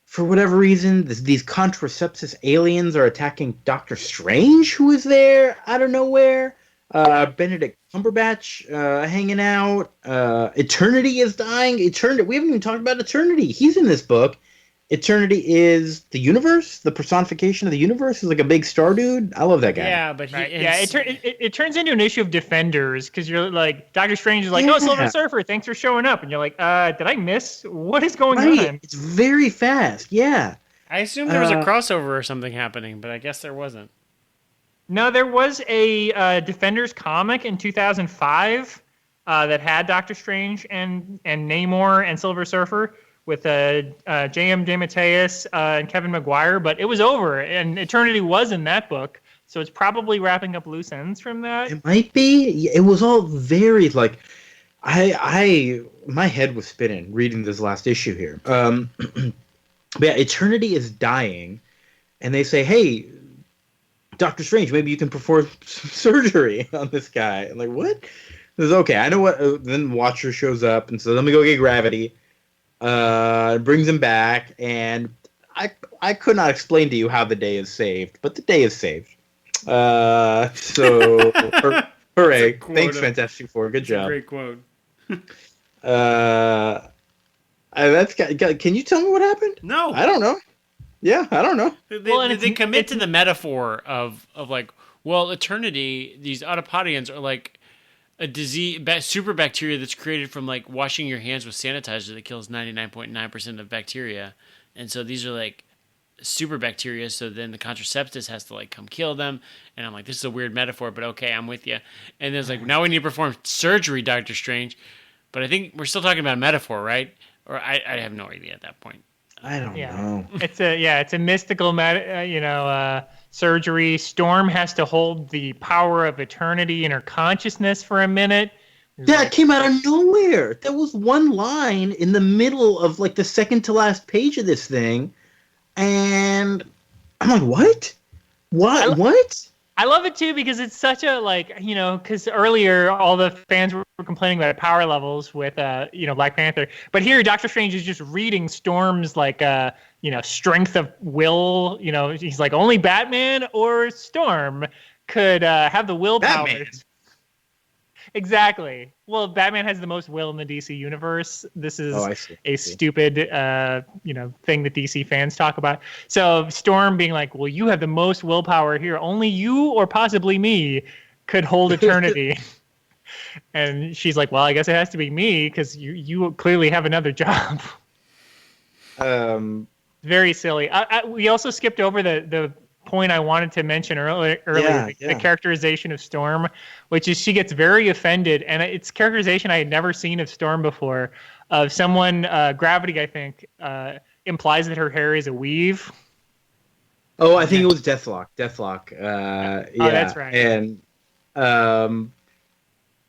For whatever reason, these contraceptus aliens are attacking Doctor Strange, who is there out of nowhere. Benedict Cumberbatch hanging out. Eternity is dying. Eternity. We haven't even talked about Eternity. He's in this book. Eternity is the universe. The personification of the universe is like a big star dude. I love that guy. Yeah, but it turns into an issue of Defenders because you're like Doctor Strange is like, oh, Silver Surfer, thanks for showing up, and you're like, did I miss what is going on? It's very fast. Yeah. I assumed there was a crossover or something happening, but I guess there wasn't. No, there was a Defenders comic in 2005 that had Doctor Strange and Namor and Silver Surfer with J.M. DeMatteis and Kevin McGuire, but it was over, and Eternity was in that book, so it's probably wrapping up loose ends from that. It might be. It was all very, like, my head was spinning reading this last issue here. But yeah, Eternity is dying, and they say, hey, Doctor Strange, maybe you can perform surgery on this guy. I'm like, what? This is okay. I know what. Then Watcher shows up and says, let me go get Gravity. Brings him back, and I could not explain to you how the day is saved, but the day is saved. So hooray! Thanks, Fantastic Four. Good job. Great quote. Can you tell me what happened? No, I don't know. Yeah, I don't know. They commit to the metaphor of like, well, Eternity. These Autopodians are like a disease, super bacteria that's created from like washing your hands with sanitizer that kills 99.9% of bacteria, and so these are like super bacteria. So then the contraceptus has to like come kill them, and I'm like, this is a weird metaphor, but okay, I'm with you. And there's like, now we need to perform surgery, Doctor Strange, but I think we're still talking about a metaphor, right? Or I have no idea at that point. I don't know. It's a mystical surgery. Storm has to hold the power of eternity in her consciousness for a minute. Yeah, it came out of nowhere. There was one line in the middle of like the second to last page of this thing, and I'm like, what? What? I love it too because it's such a because earlier all the fans were complaining about power levels with Black Panther, but here Doctor Strange is just reading Storm's strength of will. He's like, only Batman or Storm could have the willpower. Batman. Exactly. Well, Batman has the most will in the DC universe. This is a stupid, thing that DC fans talk about. So Storm being like, well, you have the most willpower here. Only you or possibly me could hold eternity. And she's like, well, I guess it has to be me because you clearly have another job. Very silly. We also skipped over the point I wanted to mention earlier, the characterization of Storm, which is she gets very offended, and it's characterization I had never seen of Storm before. Of someone, Gravity, I think, implies that her hair is a weave. Oh, I think it was Deathlock. Yeah. Oh, that's right.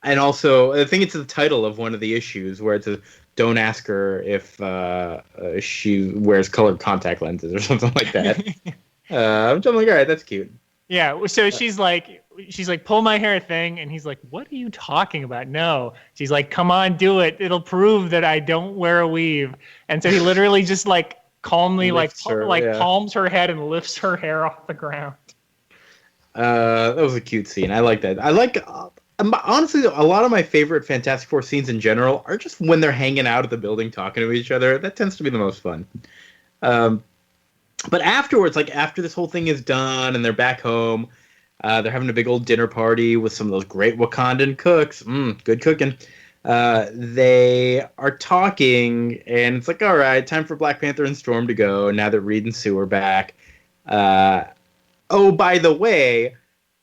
And also, I think it's the title of one of the issues where it says, "Don't ask her if she wears colored contact lenses" or something like that. I'm like, all right, that's cute. Yeah, so she's like, pull my hair thing, and he's like, what are you talking about? No. She's like, come on, do it. It'll prove that I don't wear a weave. And so he literally just like calmly palms her head and lifts her hair off the ground. That was a cute scene. I like that. I like honestly, a lot of my favorite Fantastic Four scenes in general are just when they're hanging out at the building talking to each other. That tends to be the most fun. But afterwards, like after this whole thing is done and they're back home, they're having a big old dinner party with some of those great Wakandan cooks. Good cooking. They are talking, and it's like, all right, time for Black Panther and Storm to go now that Reed and Sue are back. Oh, by the way,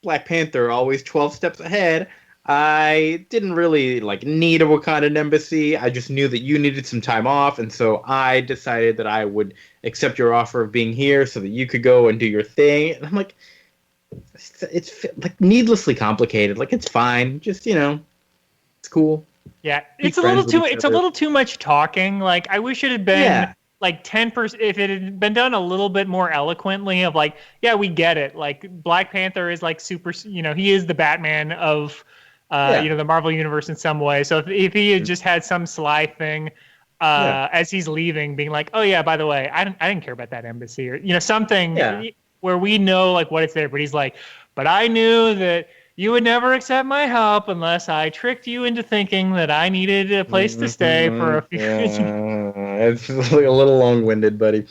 Black Panther always 12 steps ahead. I didn't really need a Wakandan embassy. I just knew that you needed some time off, and so I decided that I would accept your offer of being here so that you could go and do your thing. And I'm like, it's like needlessly complicated. Like, it's fine. Just, it's cool. Yeah, it's a little too much talking. Like, I wish it had been like 10%. If it had been done a little bit more eloquently, of like, yeah, we get it. Like, Black Panther is like super. He is the Batman of the Marvel universe in some way. So if he had just had some sly thing as he's leaving, being like, oh yeah, by the way, I didn't care about that embassy, or something where we know like what it's there. But he's like, but I knew that you would never accept my help unless I tricked you into thinking that I needed a place to stay for a few. It's like a little long-winded, buddy.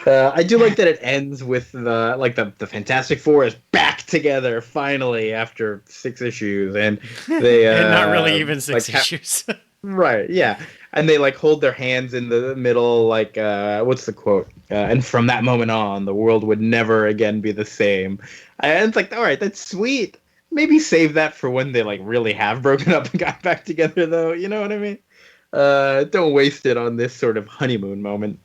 I do like that it ends with the Fantastic Four is back together finally after 6 issues, and they and not really even 6 issues. Right, yeah. And they hold their hands in the middle, what's the quote? And from that moment on, the world would never again be the same. And it's like, all right, that's sweet. Maybe save that for when they really have broken up and got back together, though. You know what I mean? Don't waste it on this sort of honeymoon moment.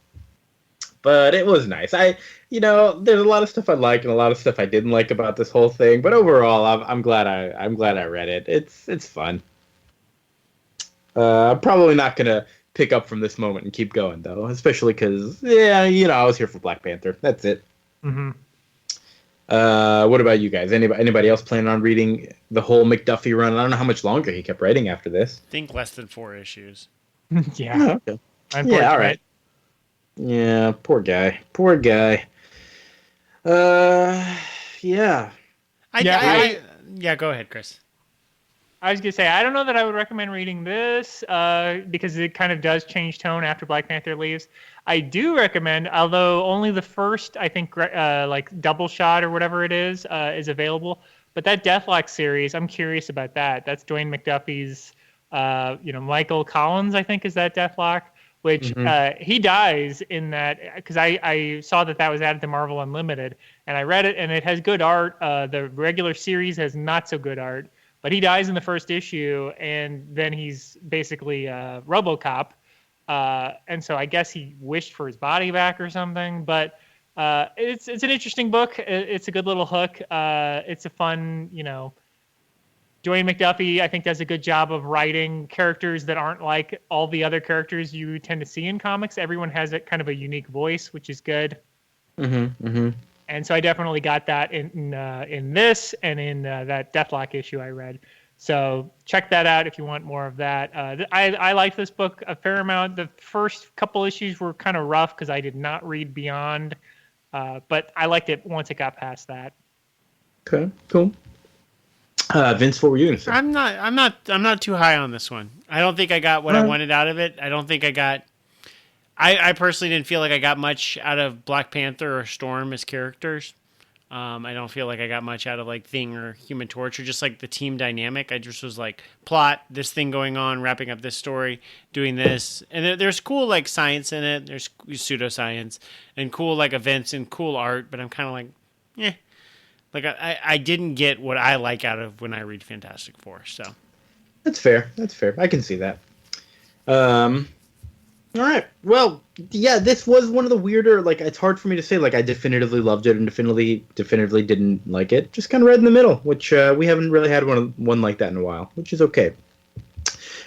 But it was nice. There's a lot of stuff I like and a lot of stuff I didn't like about this whole thing. But overall, I'm glad I read it. It's fun. I'm probably not gonna pick up from this moment and keep going though, especially because I was here for Black Panther. That's it. Mm-hmm. What about you guys? Anybody else planning on reading the whole McDuffie run? I don't know how much longer he kept writing after this. I think less than 4 issues. Yeah. Oh, okay. All right. Yeah, poor guy. Yeah. Go ahead, Chris. I was going to say, I don't know that I would recommend reading this because it kind of does change tone after Black Panther leaves. I do recommend, although only the first, I think, double shot or whatever it is available. But that Deathlock series, I'm curious about that. That's Dwayne McDuffie's, Michael Collins, I think, is that Deathlock. Which he dies in that, because I saw that was added to Marvel Unlimited, and I read it, and it has good art. The regular series has not so good art, but he dies in the first issue, and then he's basically RoboCop, and so I guess he wished for his body back or something. But it's an interesting book. It's a good little hook. It's a fun, Dwayne McDuffie, I think, does a good job of writing characters that aren't like all the other characters you tend to see in comics. Everyone has a kind of a unique voice, which is good. And so I definitely got that in this and in that Deathlock issue I read. So check that out if you want more of that. I like this book a fair amount. The first couple issues were kind of rough because I did not read beyond, but I liked it once it got past that. Okay, cool. Vince, what were you going to say? I'm not too high on this one. I don't think I got what I wanted out of it. I don't think I got. I personally didn't feel like I got much out of Black Panther or Storm as characters. I don't feel like I got much out of like Thing or Human Torch or just like the team dynamic. I just was like plot, this thing going on, wrapping up this story, doing this, and there's cool like science in it. There's pseudoscience and cool like events and cool art. But I'm kind of like, like I didn't get what I like out of when I read Fantastic Four. So that's fair. That's fair. I can see that. All right. Well, yeah, this was one of the weirder. Like, it's hard for me to say. Like, I definitively loved it and definitively didn't like it. Just kind of right in the middle, which we haven't really had one like that in a while, which is okay.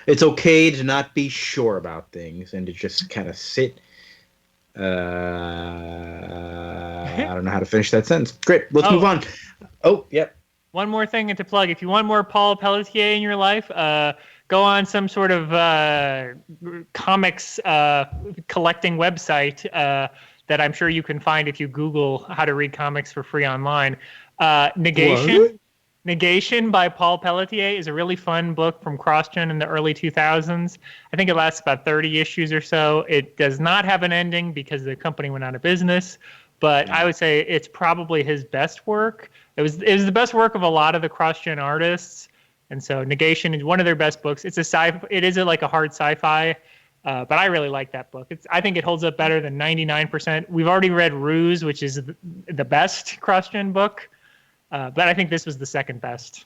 It's okay to not be sure about things and to just kind of sit. I don't know how to finish that sentence. Great. Let's move on. Oh, yep. One more thing to plug. If you want more Paul Pelletier in your life, go on some sort of comics collecting website that I'm sure you can find if you Google how to read comics for free online. Negation. What? Negation by Paul Pelletier is a really fun book from CrossGen in the early 2000s. I think it lasts about 30 issues or so. It does not have an ending because the company went out of business, but I would say it's probably his best work. It was the best work of a lot of the CrossGen artists. And so Negation is one of their best books. It is like a hard sci-fi, but I really like that book. I think it holds up better than 99%. We've already read Ruse, which is the best CrossGen book, but I think this was the second best.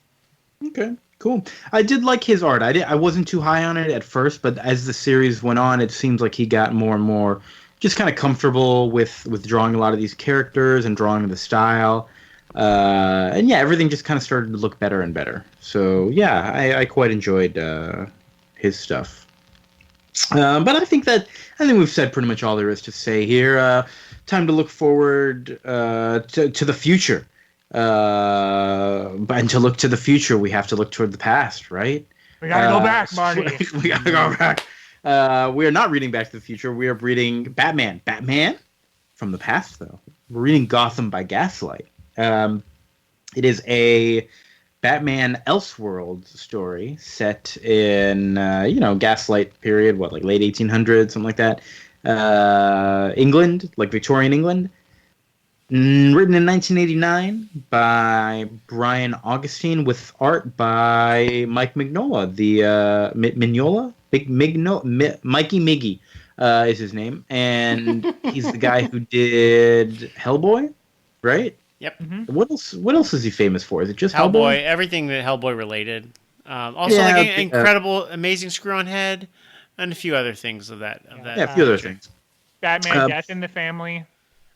Okay, cool. I did like his art. I wasn't too high on it at first, but as the series went on, it seems like he got more and more just kind of comfortable with drawing a lot of these characters and drawing the style. And yeah, everything just kind of started to look better and better. So yeah, I quite enjoyed his stuff. But I think we've said pretty much all there is to say here. Time to look forward to the future. And to look to the future, we have to look toward the past, right? We gotta go back, Marty. We gotta go back. We are not reading Back to the Future. We are reading Batman. Batman from the past, though. We're reading Gotham by Gaslight. It is a Batman Elseworld story set in, Gaslight period, like late 1800s, something like that. England, like Victorian England. Written in 1989 by Brian Augustine with art by Mike Mignola. Mikey Miggy is his name. And he's the guy who did Hellboy, right? Yep. Mm-hmm. What else is he famous for? Is it just Hellboy? Everything that Hellboy related. Also, an incredible, amazing Screw-On Head, and a few other things of that. Yeah, a few other things. Batman: Death in the Family.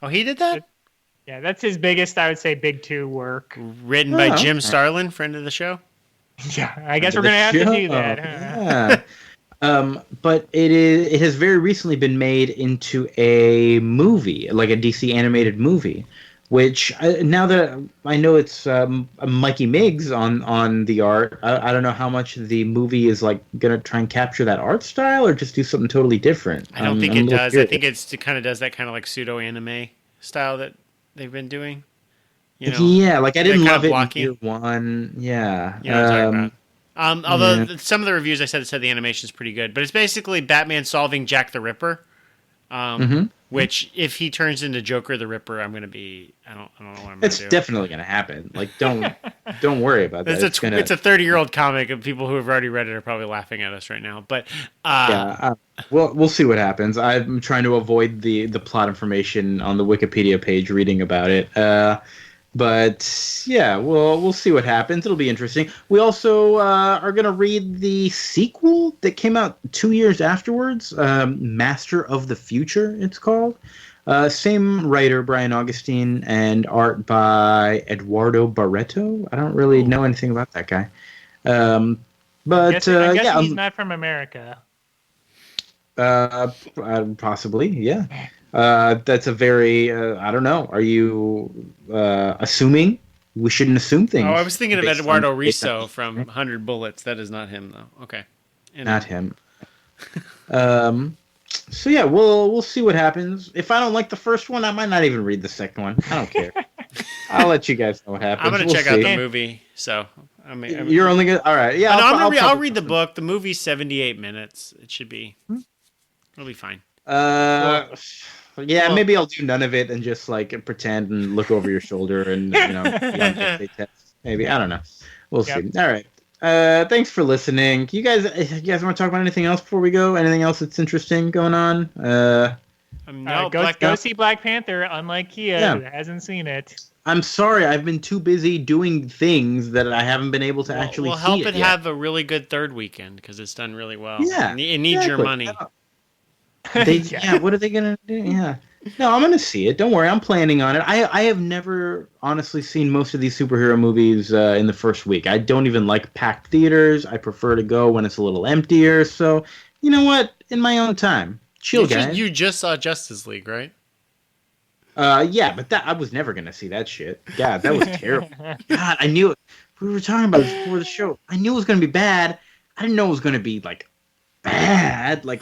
Oh, he did that? Yeah, that's his biggest, I would say, big two work. Written by Jim Starlin, friend of the show. Yeah, I guess we're gonna have to do that. Yeah. But it has very recently been made into a movie, like a DC animated movie. Which now that I know it's Mikey Miggs on the art, I don't know how much the movie is like gonna try and capture that art style or just do something totally different. I don't think it does. I think it kind of does that kind of like pseudo anime style that they've been doing. Yeah, like I didn't love it in year one. Yeah, you know what I'm talking about. Although some of the reviews I said the animation is pretty good, but it's basically Batman solving Jack the Ripper. Which, if he turns into Joker the Ripper, I'm gonna be. I don't know what I'm gonna do. It's definitely gonna happen. Like, don't worry about that. It's a 30-year-old comic, and people who have already read it are probably laughing at us right now. But we'll see what happens. I'm trying to avoid the plot information on the Wikipedia page, reading about it. But yeah, we'll see what happens. It'll be interesting. We also are going to read the sequel that came out 2 years afterwards, Master of the Future, it's called. Same writer, Brian Augustine, and art by Eduardo Barreto. I don't really know anything about that guy. But I guess he's not from America. Possibly, yeah. That's a very, I don't know. Are you assuming? We shouldn't assume things. Oh, I was thinking of Eduardo Riso from 100 Bullets. That is not him, though. Okay. Not him. So yeah, we'll see what happens. If I don't like the first one, I might not even read the second one. I don't care. I'll let you guys know what happens. I'm going to check out the movie, so... You're only going to... All right, yeah. I'll read the book. The movie's 78 minutes. It should be... It'll be fine. Yeah, Well- maybe I'll do none of it and just like pretend and look over your shoulder and be on birthday tests. Maybe I don't know. We'll Yep. see. All right. Thanks for listening. You guys want to talk about anything else before we go? Anything else that's interesting going on? No, go see Black Panther. Unlike Kia, who hasn't seen it. I'm sorry, I've been too busy doing things that I haven't been able to actually we'll see help it it yet. have a really good third weekend because it's done really well. Yeah, It needs your money. What are they gonna do? Yeah. No, I'm gonna see it. Don't worry, I'm planning on it. I have never honestly seen most of these superhero movies in the first week. I don't even like packed theaters. I prefer to go when it's a little emptier. So you know what? In my own time, chill, guys. You just saw Justice League, right? Yeah, but I was never gonna see that shit. God, that was terrible. God, I knew it. We were talking about this before the show. I knew it was gonna be bad. I didn't know it was gonna be like bad. Like,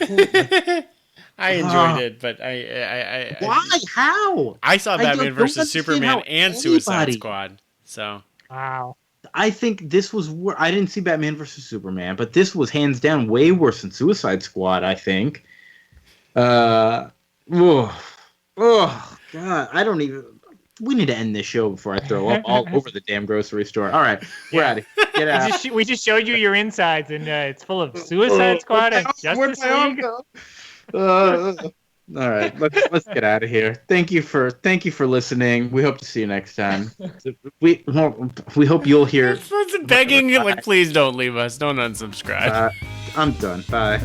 I enjoyed it, but I why? How? I saw Batman don't versus understand Superman how and Suicide anybody- Squad. So Wow. I think this was. I didn't see Batman versus Superman, but this was hands down way worse than Suicide Squad. I think. Oh God! I don't even. We need to end this show before I throw up all over the damn grocery store. All right, we're out of here. Get out. We just showed you your insides, and it's full of Suicide Squad and Justice League. All right, let's get out of here. Thank you for listening. We hope to see you next time. We hope you'll hear. it's begging, like, please don't leave us. Don't unsubscribe. I'm done. Bye.